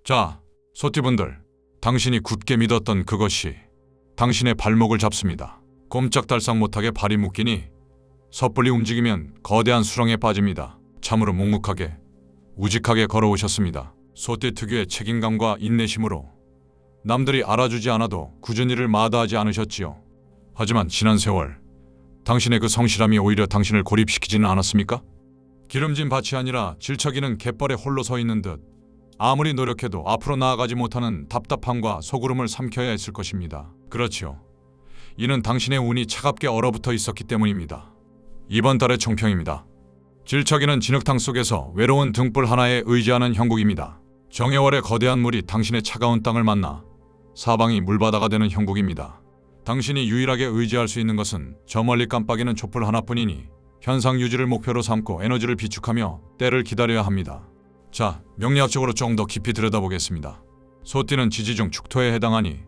자, 소띠분들, 당신이 굳게 믿었던 그것이 당신의 발목을 잡습니다. 꼼짝달싹 못하게 발이 묶이니 섣불리 움직이면 거대한 수렁에 빠집니다. 참으로 묵묵하게, 우직하게 걸어오셨습니다. 소띠 특유의 책임감과 인내심으로 남들이 알아주지 않아도 굳은 일을 마다하지 않으셨지요. 하지만 지난 세월, 당신의 그 성실함이 오히려 당신을 고립시키지는 않았습니까? 기름진 밭이 아니라 질척이는 갯벌에 홀로 서 있는 듯 아무리 노력해도 앞으로 나아가지 못하는 답답함과 소구름을 삼켜야 했을 것입니다. 그렇지요. 이는 당신의 운이 차갑게 얼어붙어 있었기 때문입니다. 이번 달의 총평입니다. 질척이는 진흙탕 속에서 외로운 등불 하나에 의지하는 형국입니다. 정해월의 거대한 물이 당신의 차가운 땅을 만나 사방이 물바다가 되는 형국입니다. 당신이 유일하게 의지할 수 있는 것은 저 멀리 깜빡이는 촛불 하나뿐이니 현상 유지를 목표로 삼고 에너지를 비축하며 때를 기다려야 합니다. 자, 명리학적으로 좀 더 깊이 들여다보겠습니다. 소띠는 지지중 축토에 해당하니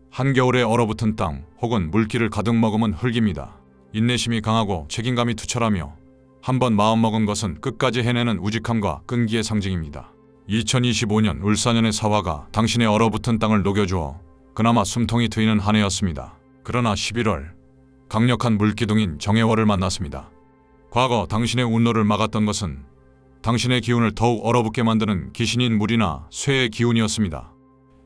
한겨울에 얼어붙은 땅 혹은 물기를 가득 머금은 흙입니다. 인내심이 강하고 책임감이 투철하며 한번 마음먹은 것은 끝까지 해내는 우직함과 끈기의 상징입니다. 2025년 울사년의 사화가 당신의 얼어붙은 땅을 녹여주어 그나마 숨통이 트이는 한 해였습니다. 그러나 11월, 강력한 물기둥인 정해월을 만났습니다. 과거 당신의 운노를 막았던 것은 당신의 기운을 더욱 얼어붙게 만드는 귀신인 물이나 쇠의 기운이었습니다.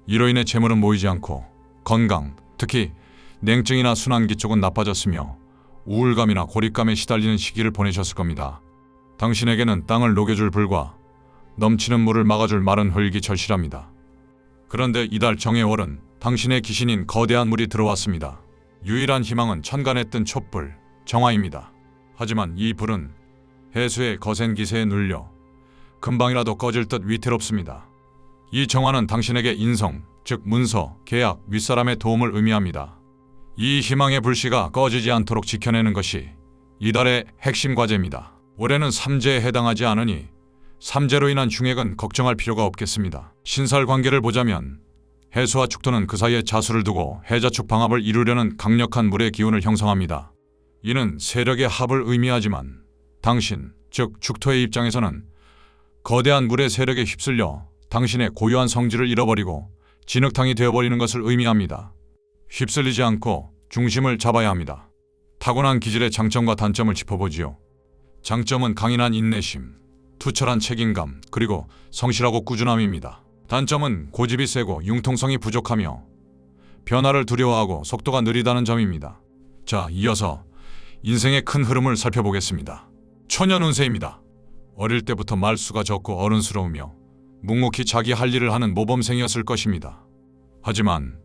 이로 인해 재물은 모이지 않고 건강, 특히 냉증이나 순환기 쪽은 나빠졌으며 우울감이나 고립감에 시달리는 시기를 보내셨을 겁니다. 당신에게는 땅을 녹여줄 불과 넘치는 물을 막아줄 마른 흙이 절실합니다. 그런데 이달 정해월은 당신의 귀신인 거대한 물이 들어왔습니다. 유일한 희망은 천간에 뜬 촛불, 정화입니다. 하지만 이 불은 해수의 거센 기세에 눌려 금방이라도 꺼질 듯 위태롭습니다. 이 정화는 당신에게 인성, 즉 문서, 계약, 윗사람의 도움을 의미합니다. 이 희망의 불씨가 꺼지지 않도록 지켜내는 것이 이달의 핵심 과제입니다. 올해는 삼재에 해당하지 않으니 삼재로 인한 중액은 걱정할 필요가 없겠습니다. 신살 관계를 보자면 해수와 축토는 그 사이에 자수를 두고 해자축 방합을 이루려는 강력한 물의 기운을 형성합니다. 이는 세력의 합을 의미하지만 당신, 즉 축토의 입장에서는 거대한 물의 세력에 휩쓸려 당신의 고유한 성질을 잃어버리고 진흙탕이 되어버리는 것을 의미합니다. 휩쓸리지 않고 중심을 잡아야 합니다. 타고난 기질의 장점과 단점을 짚어보지요. 장점은 강인한 인내심, 투철한 책임감, 그리고 성실하고 꾸준함입니다. 단점은 고집이 세고 융통성이 부족하며 변화를 두려워하고 속도가 느리다는 점입니다. 자, 이어서 인생의 큰 흐름을 살펴보겠습니다. 초년 운세입니다. 어릴 때부터 말수가 적고 어른스러우며 묵묵히 자기 할 일을 하는 모범생이었을 것입니다. 하지만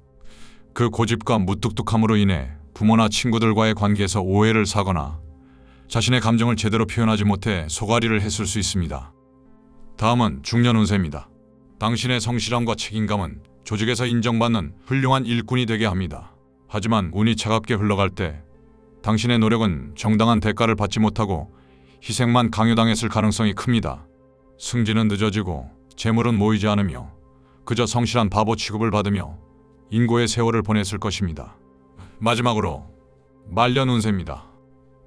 그 고집과 무뚝뚝함으로 인해 부모나 친구들과의 관계에서 오해를 사거나 자신의 감정을 제대로 표현하지 못해 속앓이를 했을 수 있습니다. 다음은 중년 운세입니다. 당신의 성실함과 책임감은 조직에서 인정받는 훌륭한 일꾼이 되게 합니다. 하지만 운이 차갑게 흘러갈 때 당신의 노력은 정당한 대가를 받지 못하고 희생만 강요당했을 가능성이 큽니다. 승진은 늦어지고 재물은 모이지 않으며 그저 성실한 바보 취급을 받으며 인고의 세월을 보냈을 것입니다. 마지막으로 말년 운세입니다.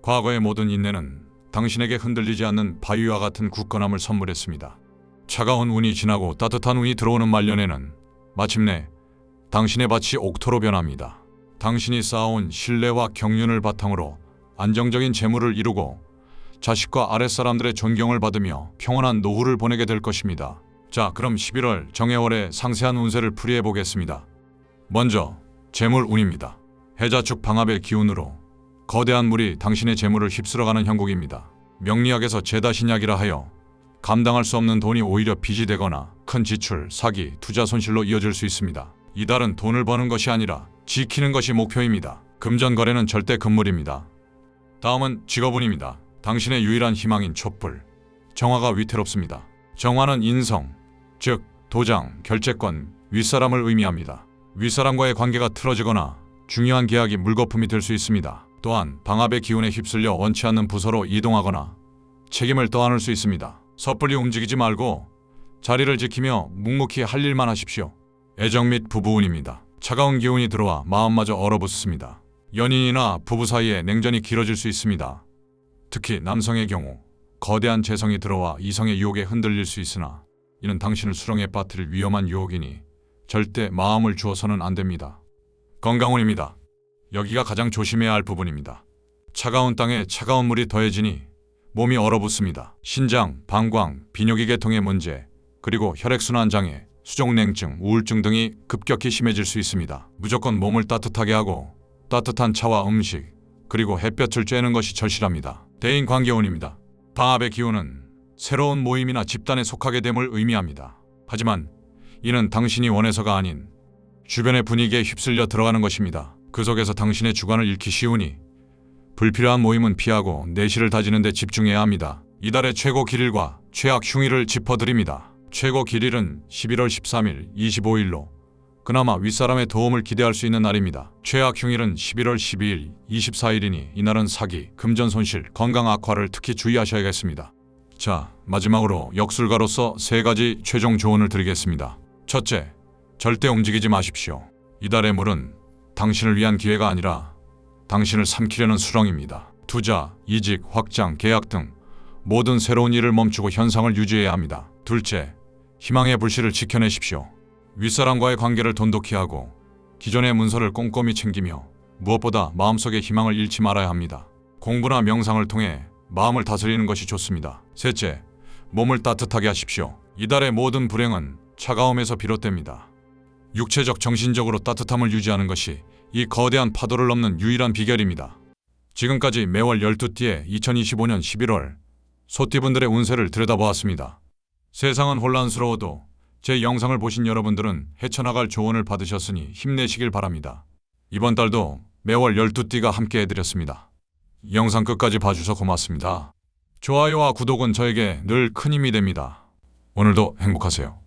과거의 모든 인내는 당신에게 흔들리지 않는 바위와 같은 굳건함을 선물했습니다. 차가운 운이 지나고 따뜻한 운이 들어오는 말년에는 마침내 당신의 밭이 옥토로 변합니다. 당신이 쌓아온 신뢰와 경륜을 바탕으로 안정적인 재물을 이루고 자식과 아랫사람들의 존경을 받으며 평온한 노후를 보내게 될 것입니다. 자, 그럼 11월 정해월의 상세한 운세를 풀이해 보겠습니다. 먼저 재물 운입니다. 해자축 방합의 기운으로 거대한 물이 당신의 재물을 휩쓸어가는 형국입니다. 명리학에서 재다신약이라 하여 감당할 수 없는 돈이 오히려 빚이 되거나 큰 지출, 사기, 투자 손실로 이어질 수 있습니다. 이달은 돈을 버는 것이 아니라 지키는 것이 목표입니다. 금전거래는 절대 금물입니다. 다음은 직업운입니다. 당신의 유일한 희망인 촛불, 정화가 위태롭습니다. 정화는 인성, 즉 도장, 결재권, 윗사람을 의미합니다. 윗사람과의 관계가 틀어지거나 중요한 계약이 물거품이 될 수 있습니다. 또한 방압의 기운에 휩쓸려 원치 않는 부서로 이동하거나 책임을 떠안을 수 있습니다. 섣불리 움직이지 말고 자리를 지키며 묵묵히 할 일만 하십시오. 애정 및 부부운입니다. 차가운 기운이 들어와 마음마저 얼어붙습니다. 연인이나 부부 사이에 냉전이 길어질 수 있습니다. 특히 남성의 경우 거대한 재성이 들어와 이성의 유혹에 흔들릴 수 있으나 이는 당신을 수렁에 빠뜨릴 위험한 유혹이니 절대 마음을 주어서는 안 됩니다. 건강운입니다. 여기가 가장 조심해야 할 부분입니다. 차가운 땅에 차가운 물이 더해지니 몸이 얼어붙습니다. 신장, 방광, 비뇨기 계통의 문제, 그리고 혈액순환 장애, 수족냉증, 우울증 등이 급격히 심해질 수 있습니다. 무조건 몸을 따뜻하게 하고 따뜻한 차와 음식, 그리고 햇볕을 쬐는 것이 절실합니다. 대인관계운입니다. 방압의 기운은 새로운 모임이나 집단에 속하게 됨을 의미합니다. 하지만 이는 당신이 원해서가 아닌 주변의 분위기에 휩쓸려 들어가는 것입니다. 그 속에서 당신의 주관을 잃기 쉬우니 불필요한 모임은 피하고 내실을 다지는 데 집중해야 합니다. 이달의 최고 길일과 최악 흉일을 짚어드립니다. 최고 길일은 11월 13일, 25일로 그나마 윗사람의 도움을 기대할 수 있는 날입니다. 최악 흉일은 11월 12일, 24일이니 이날은 사기, 금전 손실, 건강 악화를 특히 주의하셔야겠습니다. 자, 마지막으로 역술가로서 3가지 최종 조언을 드리겠습니다. 첫째, 절대 움직이지 마십시오. 이달의 물은 당신을 위한 기회가 아니라 당신을 삼키려는 수렁입니다. 투자, 이직, 확장, 계약 등 모든 새로운 일을 멈추고 현상을 유지해야 합니다. 둘째, 희망의 불씨를 지켜내십시오. 윗사람과의 관계를 돈독히 하고 기존의 문서를 꼼꼼히 챙기며 무엇보다 마음속에 희망을 잃지 말아야 합니다. 공부나 명상을 통해 마음을 다스리는 것이 좋습니다. 셋째, 몸을 따뜻하게 하십시오. 이달의 모든 불행은 차가움에서 비롯됩니다. 육체적, 정신적으로 따뜻함을 유지하는 것이 이 거대한 파도를 넘는 유일한 비결입니다. 지금까지 매월 12띠의 2025년 11월 소띠분들의 운세를 들여다보았습니다. 세상은 혼란스러워도 제 영상을 보신 여러분들은 헤쳐나갈 조언을 받으셨으니 힘내시길 바랍니다. 이번 달도 매월 12띠가 함께 해드렸습니다. 영상 끝까지 봐주셔서 고맙습니다. 좋아요와 구독은 저에게 늘 큰 힘이 됩니다. 오늘도 행복하세요.